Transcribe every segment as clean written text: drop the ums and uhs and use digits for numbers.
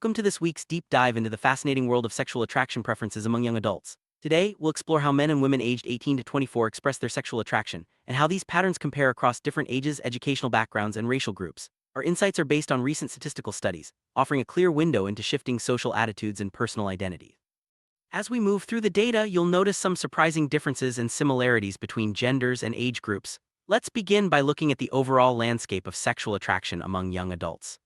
Welcome to this week's deep dive into the fascinating world of sexual attraction preferences among young adults. Today, we'll explore how men and women aged 18 to 24 express their sexual attraction, and how these patterns compare across different ages, educational backgrounds, and racial groups. Our insights are based on recent statistical studies, offering a clear window into shifting social attitudes and personal identity. As we move through the data, you'll notice some surprising differences and similarities between genders and age groups. Let's begin by looking at the overall landscape of sexual attraction among young adults.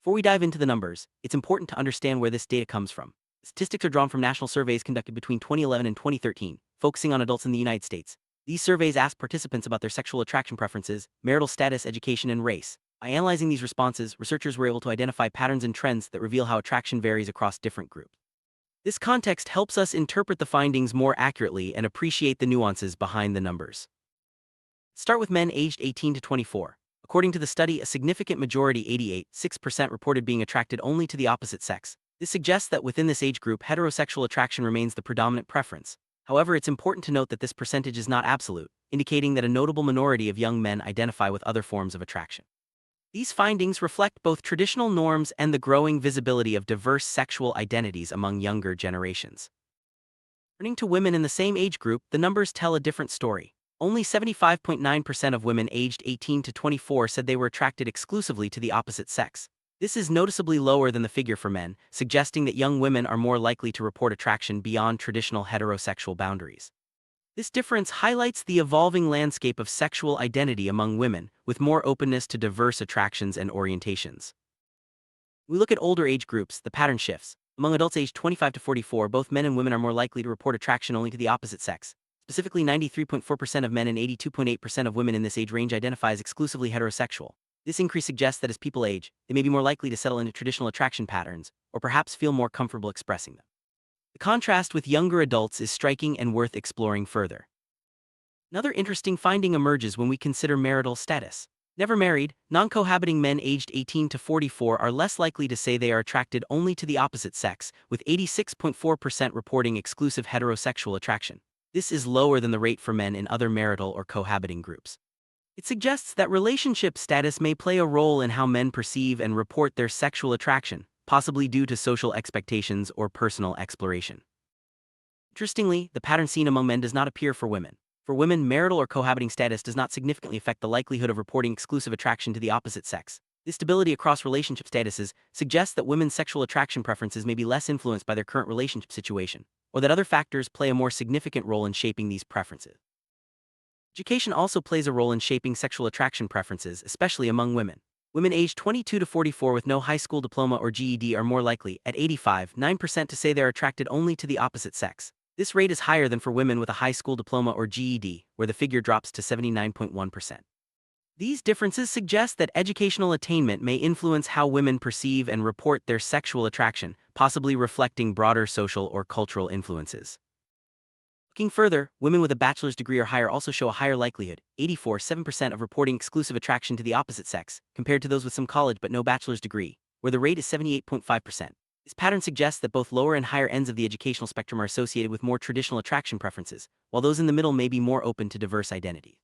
Before we dive into the numbers, it's important to understand where this data comes from. Statistics are drawn from national surveys conducted between 2011 and 2013, focusing on adults in the United States. These surveys ask participants about their sexual attraction preferences, marital status, education, and race. By analyzing these responses, researchers were able to identify patterns and trends that reveal how attraction varies across different groups. This context helps us interpret the findings more accurately and appreciate the nuances behind the numbers. Start with men aged 18 to 24. According to the study, a significant majority, 88.6%, reported being attracted only to the opposite sex. This suggests that within this age group, heterosexual attraction remains the predominant preference. However, it's important to note that this percentage is not absolute, indicating that a notable minority of young men identify with other forms of attraction. These findings reflect both traditional norms and the growing visibility of diverse sexual identities among younger generations. Turning to women in the same age group, the numbers tell a different story. Only 75.9% of women aged 18 to 24 said they were attracted exclusively to the opposite sex. This is noticeably lower than the figure for men, suggesting that young women are more likely to report attraction beyond traditional heterosexual boundaries. This difference highlights the evolving landscape of sexual identity among women, with more openness to diverse attractions and orientations. We look at older age groups, the pattern shifts. Among adults aged 25 to 44, both men and women are more likely to report attraction only to the opposite sex. Specifically, 93.4% of men and 82.8% of women in this age range identify as exclusively heterosexual. This increase suggests that as people age, they may be more likely to settle into traditional attraction patterns, or perhaps feel more comfortable expressing them. The contrast with younger adults is striking and worth exploring further. Another interesting finding emerges when we consider marital status. Never married, non-cohabiting men aged 18 to 44 are less likely to say they are attracted only to the opposite sex, with 86.4% reporting exclusive heterosexual attraction. This is lower than the rate for men in other marital or cohabiting groups. It suggests that relationship status may play a role in how men perceive and report their sexual attraction, possibly due to social expectations or personal exploration. Interestingly, the pattern seen among men does not appear for women. For women, marital or cohabiting status does not significantly affect the likelihood of reporting exclusive attraction to the opposite sex. This stability across relationship statuses suggests that women's sexual attraction preferences may be less influenced by their current relationship situation, or that other factors play a more significant role in shaping these preferences. Education also plays a role in shaping sexual attraction preferences, especially among women. Women aged 22 to 44 with no high school diploma or GED are more likely, at 85.9%, to say they are attracted only to the opposite sex. This rate is higher than for women with a high school diploma or GED, where the figure drops to 79.1%. These differences suggest that educational attainment may influence how women perceive and report their sexual attraction, possibly reflecting broader social or cultural influences. Looking further, women with a bachelor's degree or higher also show a higher likelihood, 84.7%, of reporting exclusive attraction to the opposite sex, compared to those with some college but no bachelor's degree, where the rate is 78.5%. This pattern suggests that both lower and higher ends of the educational spectrum are associated with more traditional attraction preferences, while those in the middle may be more open to diverse identities.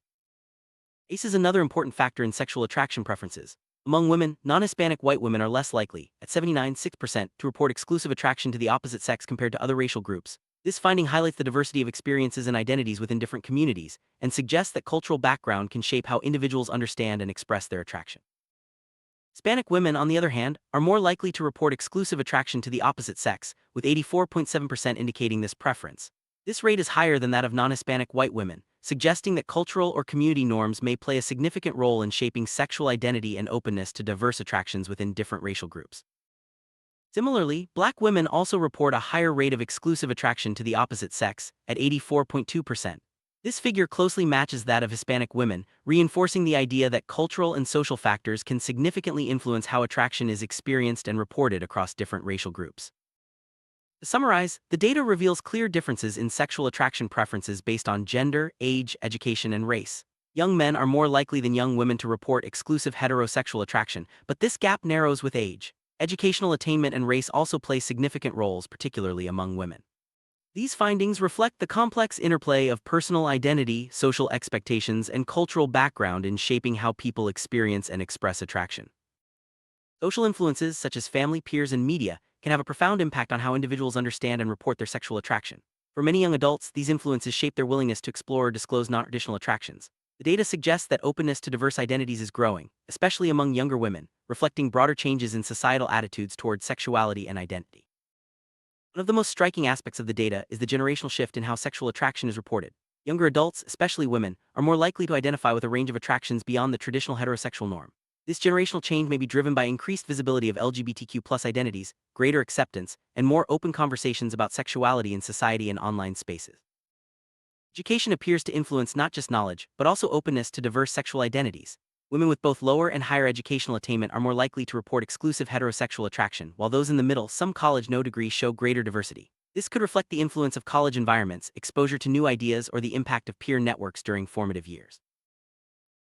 Race is another important factor in sexual attraction preferences. Among women, non-Hispanic white women are less likely, at 79.6%, to report exclusive attraction to the opposite sex compared to other racial groups. This finding highlights the diversity of experiences and identities within different communities, and suggests that cultural background can shape how individuals understand and express their attraction. Hispanic women, on the other hand, are more likely to report exclusive attraction to the opposite sex, with 84.7% indicating this preference. This rate is higher than that of non-Hispanic white women, suggesting that cultural or community norms may play a significant role in shaping sexual identity and openness to diverse attractions within different racial groups. Similarly, Black women also report a higher rate of exclusive attraction to the opposite sex, at 84.2%. This figure closely matches that of Hispanic women, reinforcing the idea that cultural and social factors can significantly influence how attraction is experienced and reported across different racial groups. To summarize, the data reveals clear differences in sexual attraction preferences based on gender, age, education, and race. Young men are more likely than young women to report exclusive heterosexual attraction, but this gap narrows with age. Educational attainment and race also play significant roles, particularly among women. These findings reflect the complex interplay of personal identity, social expectations, and cultural background in shaping how people experience and express attraction. Social influences, such as family, peers, and media, can have a profound impact on how individuals understand and report their sexual attraction. For many young adults, these influences shape their willingness to explore or disclose non-traditional attractions. The data suggests that openness to diverse identities is growing, especially among younger women, reflecting broader changes in societal attitudes toward sexuality and identity. One of the most striking aspects of the data is the generational shift in how sexual attraction is reported. Younger adults, especially women, are more likely to identify with a range of attractions beyond the traditional heterosexual norm. This generational change may be driven by increased visibility of LGBTQ+ identities, greater acceptance, and more open conversations about sexuality in society and online spaces. Education appears to influence not just knowledge, but also openness to diverse sexual identities. Women with both lower and higher educational attainment are more likely to report exclusive heterosexual attraction, while those in the middle, some college no degree, show greater diversity. This could reflect the influence of college environments, exposure to new ideas, or the impact of peer networks during formative years.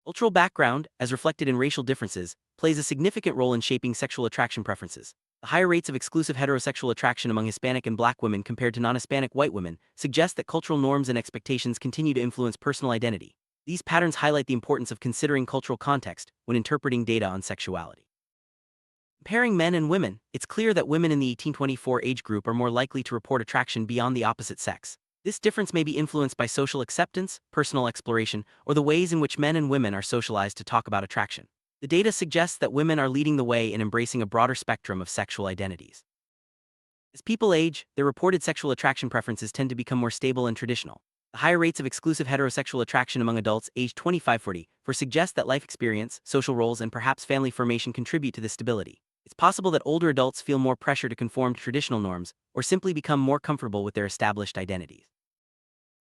Cultural background, as reflected in racial differences, plays a significant role in shaping sexual attraction preferences. The higher rates of exclusive heterosexual attraction among Hispanic and Black women compared to non-Hispanic white women suggest that cultural norms and expectations continue to influence personal identity. These patterns highlight the importance of considering cultural context when interpreting data on sexuality. Comparing men and women, it's clear that women in the 18-24 age group are more likely to report attraction beyond the opposite sex. This difference may be influenced by social acceptance, personal exploration, or the ways in which men and women are socialized to talk about attraction. The data suggests that women are leading the way in embracing a broader spectrum of sexual identities. As people age, their reported sexual attraction preferences tend to become more stable and traditional. The higher rates of exclusive heterosexual attraction among adults aged 25-44 suggest that life experience, social roles, and perhaps family formation contribute to this stability. It's possible that older adults feel more pressure to conform to traditional norms, or simply become more comfortable with their established identities.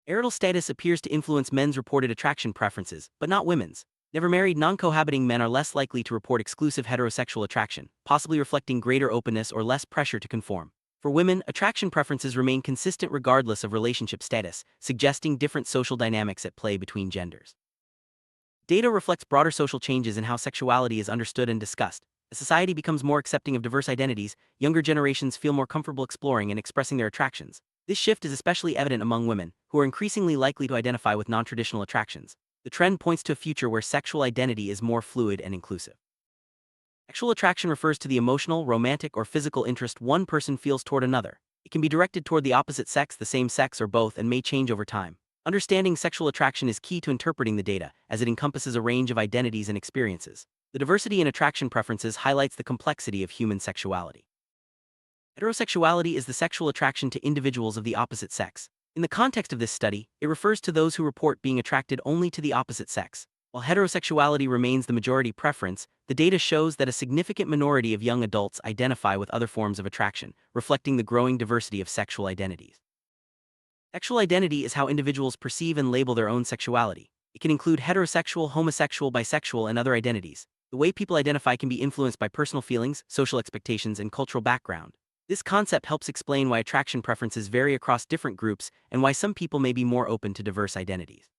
Marital status appears to influence men's reported attraction preferences, but not women's. Never married, non-cohabiting men are less likely to report exclusive heterosexual attraction, possibly reflecting greater openness or less pressure to conform. For women, attraction preferences remain consistent regardless of relationship status, suggesting different social dynamics at play between genders. Data reflects broader social changes in how sexuality is understood and discussed. As society becomes more accepting of diverse identities, younger generations feel more comfortable exploring and expressing their attractions. This shift is especially evident among women, who are increasingly likely to identify with non-traditional attractions. The trend points to a future where sexual identity is more fluid and inclusive. Sexual attraction refers to the emotional, romantic, or physical interest one person feels toward another. It can be directed toward the opposite sex, the same sex, or both, and may change over time. Understanding sexual attraction is key to interpreting the data, as it encompasses a range of identities and experiences. The diversity in attraction preferences highlights the complexity of human sexuality. Heterosexuality is the sexual attraction to individuals of the opposite sex. In the context of this study, it refers to those who report being attracted only to the opposite sex. While heterosexuality remains the majority preference, the data shows that a significant minority of young adults identify with other forms of attraction, reflecting the growing diversity of sexual identities. Sexual identity is how individuals perceive and label their own sexuality. It can include heterosexual, homosexual, bisexual, and other identities. The way people identify can be influenced by personal feelings, social expectations, and cultural background. This concept helps explain why attraction preferences vary across different groups and why some people may be more open to diverse identities.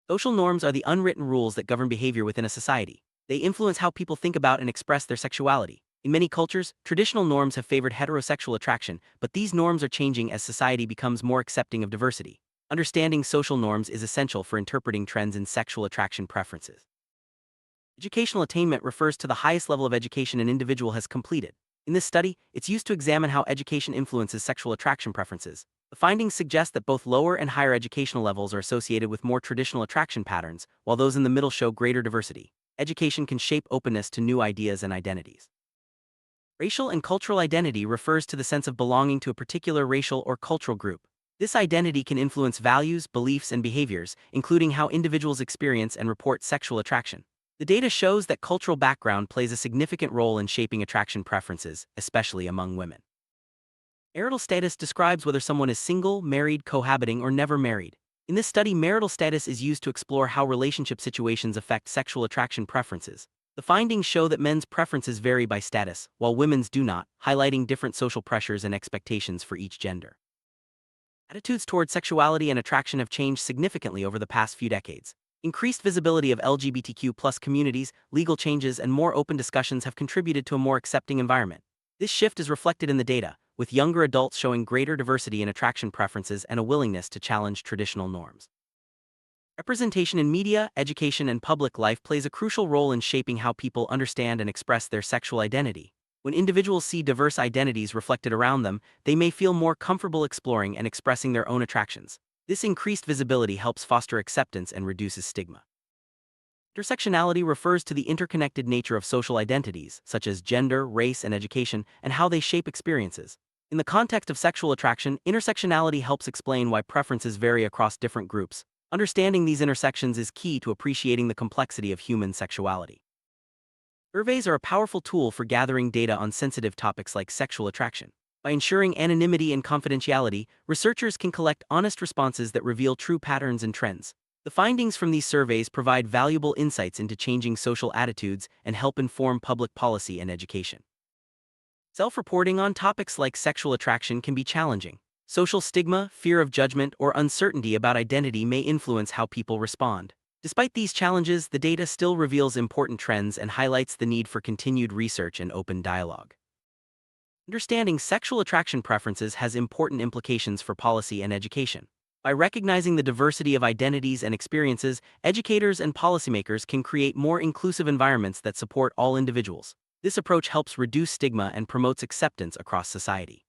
Social norms are the unwritten rules that govern behavior within a society. They influence how people think about and express their sexuality. In many cultures, traditional norms have favored heterosexual attraction, but these norms are changing as society becomes more accepting of diversity. Understanding social norms is essential for interpreting trends in sexual attraction preferences. Educational attainment refers to the highest level of education an individual has completed. In this study, it's used to examine how education influences sexual attraction preferences. The findings suggest that both lower and higher educational levels are associated with more traditional attraction patterns, while those in the middle show greater diversity. Education can shape openness to new ideas and identities. Racial and cultural identity refers to the sense of belonging to a particular racial or cultural group. This identity can influence values, beliefs, and behaviors, including how individuals experience and report sexual attraction. The data shows that cultural background plays a significant role in shaping attraction preferences, especially among women. Marital status describes whether someone is single, married, cohabiting, or never married. In this study, marital status is used to explore how relationship situations affect sexual attraction preferences. The findings show that men's preferences vary by status, while women's do not, highlighting different social pressures and expectations for each gender. Attitudes toward sexuality and attraction have changed significantly over the past few decades. Increased visibility of LGBTQ+ communities, legal changes, and more open discussions have contributed to a more accepting environment. This shift is reflected in the data, with younger adults showing greater diversity in attraction preferences and a willingness to challenge traditional norms. Representation in media, education, and public life plays a crucial role in shaping how people understand and express their sexual identity. When individuals see diverse identities reflected around them, they may feel more comfortable exploring and expressing their own attractions. This increased visibility helps foster acceptance and reduces stigma. Intersectionality refers to the interconnected nature of social identities, such as gender, race, and education, and how they shape experiences. In the context of sexual attraction, intersectionality helps explain why preferences vary across different groups. Understanding these intersections is key to appreciating the complexity of human sexuality. Surveys are a powerful tool for gathering data on sensitive topics like sexual attraction. By ensuring anonymity and confidentiality, researchers can collect honest responses that reveal true patterns and trends. The findings from these surveys provide valuable insights into changing social attitudes and help inform public policy and education. Self-reporting on topics like sexual attraction can be challenging. Social stigma, fear of judgment, or uncertainty about identity may influence how people respond. Despite these challenges, the data still reveals important trends and highlights the need for continued research and open dialogue. Understanding sexual attraction preferences has important implications for policy and education. By recognizing the diversity of identities and experiences, educators and policymakers can create more inclusive environments that support all individuals. This approach helps reduce stigma and promotes acceptance across society.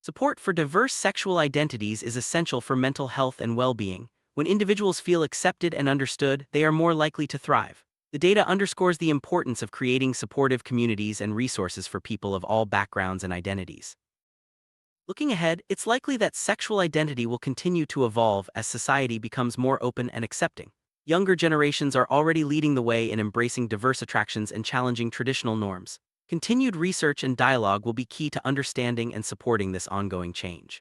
Support for diverse sexual identities is essential for mental health and well-being. When individuals feel accepted and understood, they are more likely to thrive. The data underscores the importance of creating supportive communities and resources for people of all backgrounds and identities. Looking ahead, it's likely that sexual identity will continue to evolve as society becomes more open and accepting. Younger generations are already leading the way in embracing diverse attractions and challenging traditional norms. Continued research and dialogue will be key to understanding and supporting this ongoing change.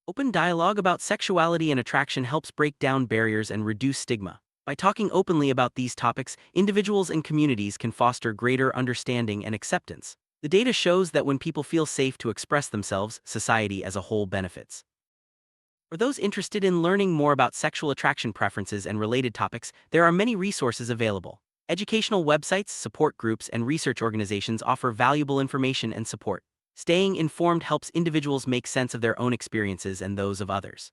Open dialogue about sexuality and attraction helps break down barriers and reduce stigma. By talking openly about these topics, individuals and communities can foster greater understanding and acceptance. The data shows that when people feel safe to express themselves, society as a whole benefits. For those interested in learning more about sexual attraction preferences and related topics, there are many resources available. Educational websites, support groups, and research organizations offer valuable information and support. Staying informed helps individuals make sense of their own experiences and those of others.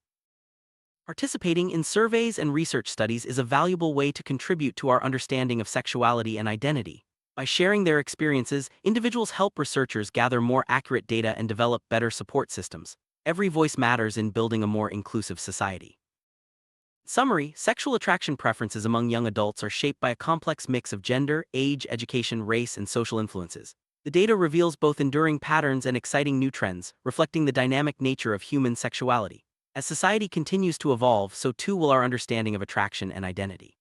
Participating in surveys and research studies is a valuable way to contribute to our understanding of sexuality and identity. By sharing their experiences, individuals help researchers gather more accurate data and develop better support systems. Every voice matters in building a more inclusive society. In summary, sexual attraction preferences among young adults are shaped by a complex mix of gender, age, education, race, and social influences. The data reveals both enduring patterns and exciting new trends, reflecting the dynamic nature of human sexuality. As society continues to evolve, so too will our understanding of attraction and identity.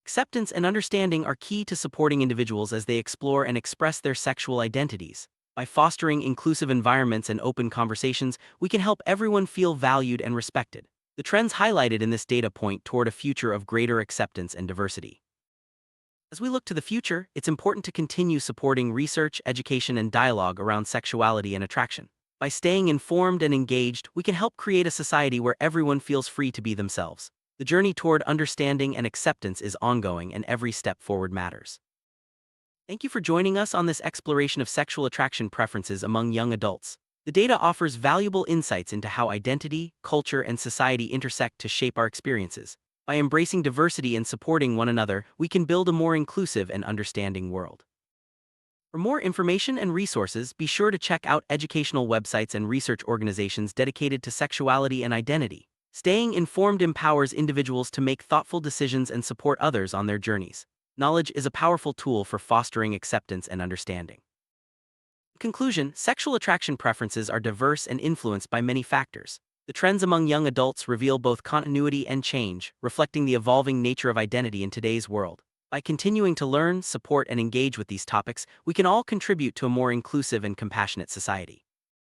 Acceptance and understanding are key to supporting individuals as they explore and express their sexual identities. By fostering inclusive environments and open conversations, we can help everyone feel valued and respected. The trends highlighted in this data point toward a future of greater acceptance and diversity. As we look to the future, it's important to continue supporting research, education, and dialogue around sexuality and attraction. By staying informed and engaged, we can help create a society where everyone feels free to be themselves. The journey toward understanding and acceptance is ongoing, and every step forward matters. Thank you for joining us on this exploration of sexual attraction preferences among young adults. The data offers valuable insights into how identity, culture, and society intersect to shape our experiences. By embracing diversity and supporting one another, we can build a more inclusive and understanding world. For more information and resources, be sure to check out educational websites and research organizations dedicated to sexuality and identity. Staying informed empowers individuals to make thoughtful decisions and support others on their journeys. Knowledge is a powerful tool for fostering acceptance and understanding. In conclusion, sexual attraction preferences are diverse and influenced by many factors. The trends among young adults reveal both continuity and change, reflecting the evolving nature of identity in today's world. By continuing to learn, support, and engage with these topics, we can all contribute to a more inclusive and compassionate society.